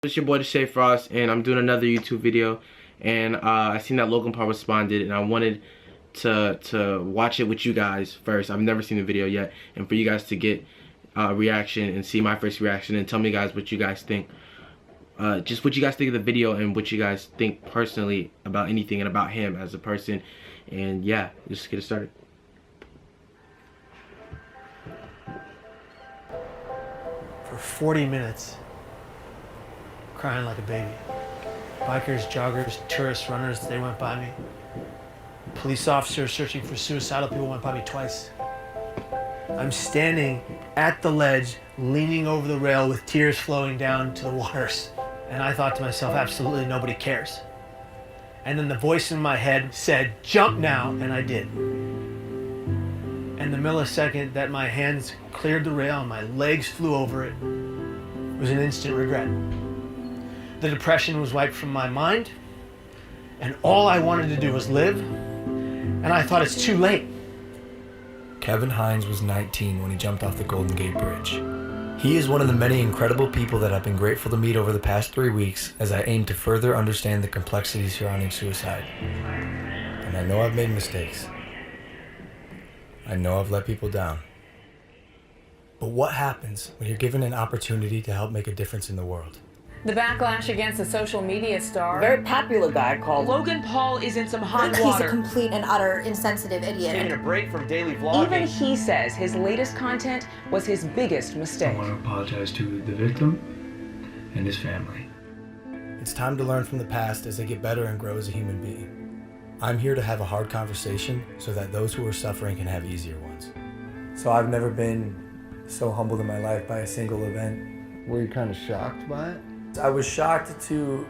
It's your boy Deshae Frost, and I'm doing another YouTube video. And I seen that Logan Paul responded, and I wanted to watch it with you guys first. I've never seen the video yet, and for you guys to get a reaction and see my first reaction and tell me guys what you guys think. Just what you guys think of the video and what you guys think personally about anything and about him as a person. And yeah, just get it started. For 40 minutes. Crying like a baby. Bikers, joggers, tourists, runners, they went by me. Police officers searching for suicidal people went by me twice. I'm standing at the ledge, leaning over the rail with tears flowing down to the waters. And I thought to myself, absolutely nobody cares. And then the voice in my head said, jump now, and I did. And the millisecond that my hands cleared the rail and my legs flew over it was an instant regret. The depression was wiped from my mind, and all I wanted to do was live, and I thought it's too late. Kevin Hines was 19 when he jumped off the Golden Gate Bridge. He is one of the many incredible people that I've been grateful to meet over the past 3 weeks as I aim to further understand the complexities surrounding suicide. And I know I've made mistakes. I know I've let people down. But what happens when you're given an opportunity to help make a difference in the world? The backlash against the social media star. Very popular guy called Logan Paul is in some hot He's water. a complete and utter insensitive idiot. Taking a break from daily vlogging. Even he says his latest content was his biggest mistake. I want to apologize to the victim and his family. It's time to learn from the past as they get better and grow as a human being. I'm here to have a hard conversation so that those who are suffering can have easier ones. So I've never been so humbled in my life by a single event. Were you kind of shocked by it? I was shocked to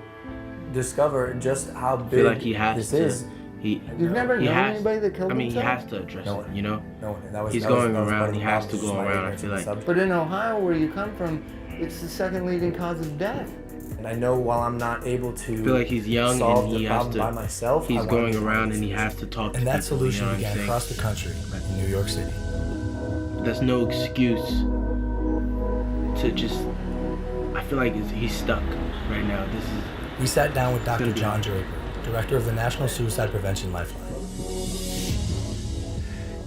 discover just how big I feel like he has this to. is. You've never known anybody that killed he himself? has to address No it, one. you know? No one. And that was, He's that was- going that was part around, of he the has problem, to was go my around, I ignorance feel of the like. subject. But in Ohio, where you come from, it's the second leading cause of death. And I know while I'm not able to I feel like he's young solve and the he has problem to, by myself, I he's want going to around find and he solution. has to talk to And that people, solution you know what began I'm across the country in New York City. There's no excuse to just, I feel like he's stuck right now. This is. We sat down with Dr. gonna be- John Draper, director of the National Suicide Prevention Lifeline.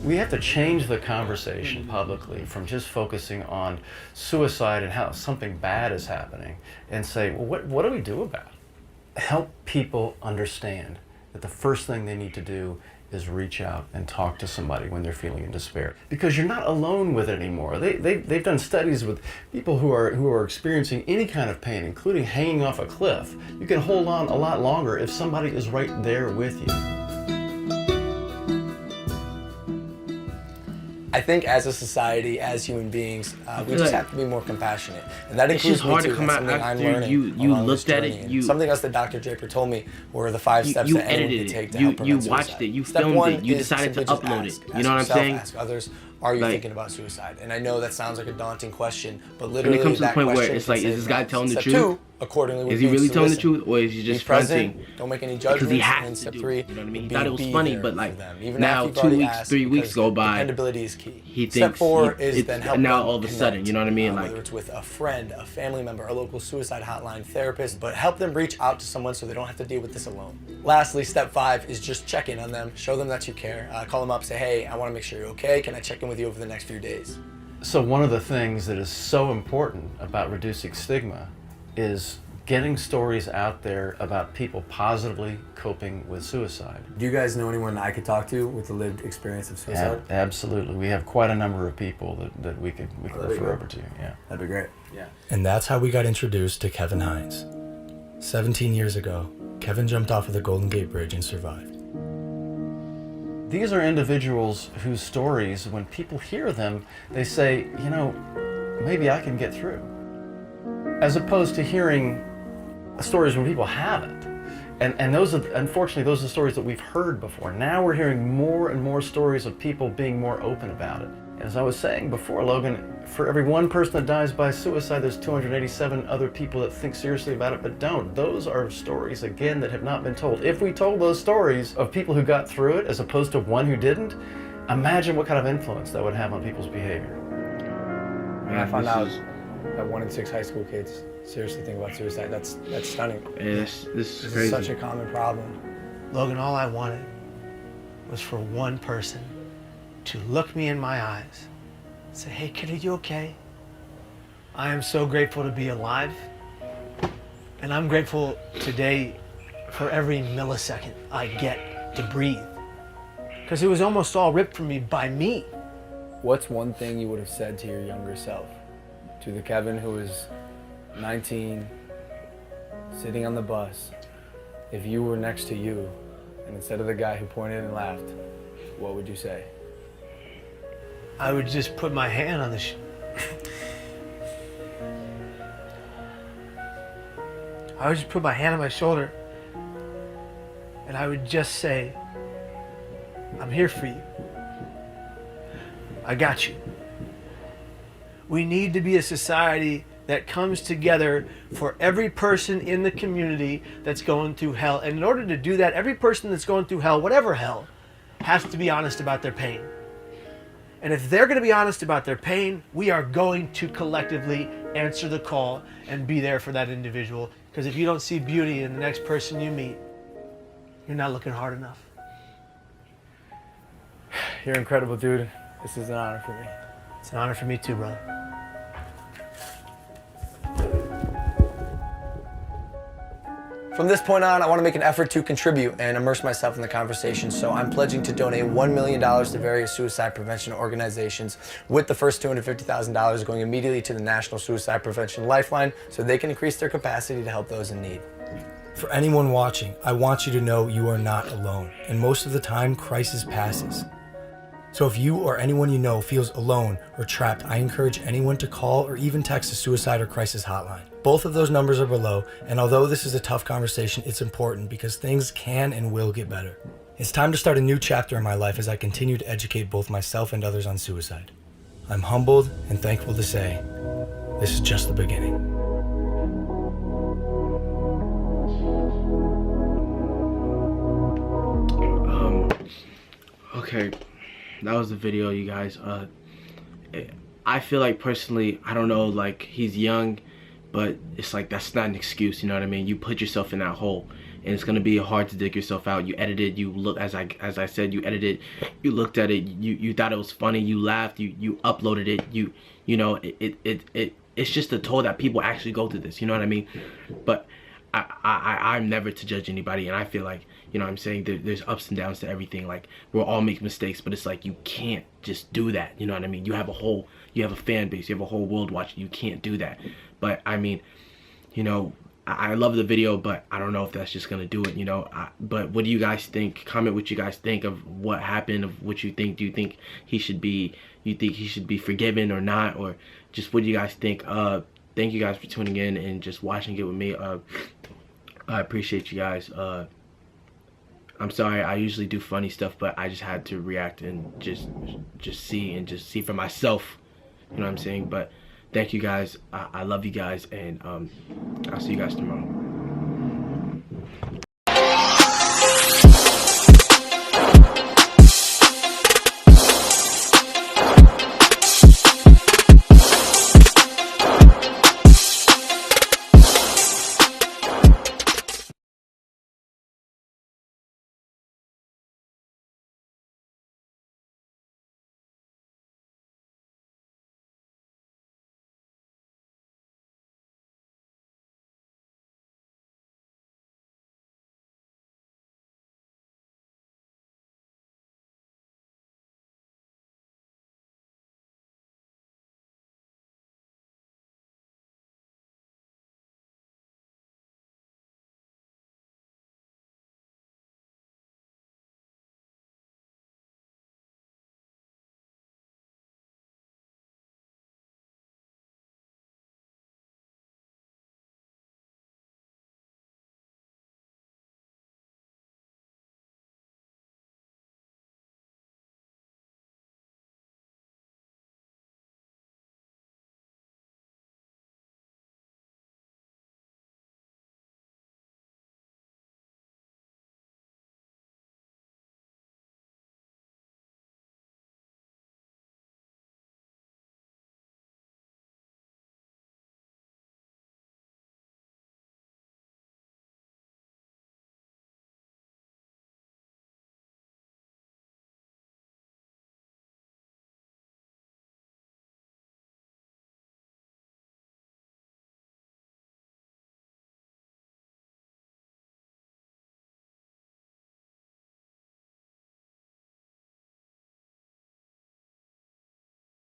We have to change the conversation publicly from just focusing on suicide and how something bad is happening and say, well, what do we do about it? Help people understand that the first thing they need to do is reach out and talk to somebody when they're feeling in despair. Because you're not alone with it anymore. They've done studies with people who are experiencing any kind of pain, including hanging off a cliff. You can hold on a lot longer if somebody is right there with you. I think as a society, as human beings, we just have to be more compassionate. And that It's includes just hard me to too. come That's out something I'm after learning you along this looked at it, journey. And you- something else that Dr. Draper told me were the 5 steps You that anyone edited can it. take to You help prevent watched suicide. it. You Step filmed one it. You is decided to simply just upload ask. it. You Ask know what I'm yourself, saying? Ask others, are you Like- thinking about suicide? And I know that sounds like a daunting question, but And literally it comes to the that point where question it's can like, is save this guy lives. telling the Step truth? 2, accordingly, would Is he be really to telling the listen. truth, or is he just Be present, fronting? don't make any judgments. Because he and has then to step do 3, it. You know what I mean? He would thought be it was be funny, there but for like them. Even now after you've 2 already weeks, asked, 3 weeks because go by. dependability is key. He Step thinks 4 he- is it's- then help and now them all of a sudden, connect, you know what I mean? whether Like, it's with a friend, a family member, a local suicide hotline, therapist, but help them reach out to someone so they don't have to deal with this alone. Lastly, step 5 is just check in on them, show them that you care. Call them up, say, hey, I want to make sure you're okay. Can I check in with you over the next few days? So one of the things that is so important about reducing stigma is getting stories out there about people positively coping with suicide. Do you guys know anyone I could talk to with a lived experience of suicide? Absolutely. We have quite a number of people that we could refer over to. Yeah. That'd be great. Yeah. And that's how we got introduced to Kevin Hines. 17 years ago, Kevin jumped off of the Golden Gate Bridge and survived. These are individuals whose stories, when people hear them, they say, you know, maybe I can get through. As opposed to hearing stories when people haven't. And those are, unfortunately, those are stories that we've heard before. Now we're hearing more and more stories of people being more open about it. As I was saying before, Logan, for every one person that dies by suicide, there's 287 other people that think seriously about it but don't. Those are stories, again, that have not been told. If we told those stories of people who got through it as opposed to one who didn't, imagine what kind of influence that would have on people's behavior. I found out that 1 in 6 high school kids seriously think about suicide. That's stunning. Yeah, this is This crazy. is such a common problem. Logan, all I wanted was for one person to look me in my eyes and say, hey kid, are you okay? I am so grateful to be alive. And I'm grateful today for every millisecond I get to breathe. Because it was almost all ripped from me by me. What's one thing you would have said to your younger self? To the Kevin who was 19, sitting on the bus, if you were next to you, and instead of the guy who pointed and laughed, what would you say? I would just put my hand on the I would just put my hand on my shoulder and I would just say, I'm here for you. I got you. We need to be a society that comes together for every person in the community that's going through hell. And in order to do that, every person that's going through hell, whatever hell, has to be honest about their pain. And if they're going to be honest about their pain, we are going to collectively answer the call and be there for that individual. Because if you don't see beauty in the next person you meet, you're not looking hard enough. You're incredible, dude. This is an honor for me. It's an honor for me too, brother. From this point on, I want to make an effort to contribute and immerse myself in the conversation, so I'm pledging to donate $1 million to various suicide prevention organizations, with the first $250,000 going immediately to the National Suicide Prevention Lifeline so they can increase their capacity to help those in need. For anyone watching, I want you to know you are not alone, and most of the time, crisis passes. So if you or anyone you know feels alone or trapped, I encourage anyone to call or even text the suicide or crisis hotline. Both of those numbers are below, and although this is a tough conversation, it's important because things can and will get better. It's time to start a new chapter in my life as I continue to educate both myself and others on suicide. I'm humbled and thankful to say, this is just the beginning. Okay, that was the video, you guys. I feel like personally, I don't know, like, he's young, but it's like that's not an excuse, you know what I mean? You put yourself in that hole, and it's gonna be hard to dig yourself out. You edited, you look, as I said, you edited, you looked at it, you thought it was funny, you laughed, you uploaded it, you know, it's just a toll that people actually go through this, you know what I mean? But I'm never to judge anybody, and I feel like, you know what I'm saying, there's ups and downs to everything. Like, we'll all make mistakes, but it's like you can't just do that, you know what I mean? You have a fan base, you have a whole world watching, you can't do that. But I mean, you know, I love the video, but I don't know if that's just gonna do it, you know. But what do you guys think? Comment what you guys think of what happened, of what you think. Do you think he should be forgiven or not, or just what do you guys think? Thank you guys for tuning in and just watching it with me. I appreciate you guys. I'm sorry, I usually do funny stuff, but I just had to react and just see for myself, you know what I'm saying? But thank you guys. I love you guys, and I'll see you guys tomorrow.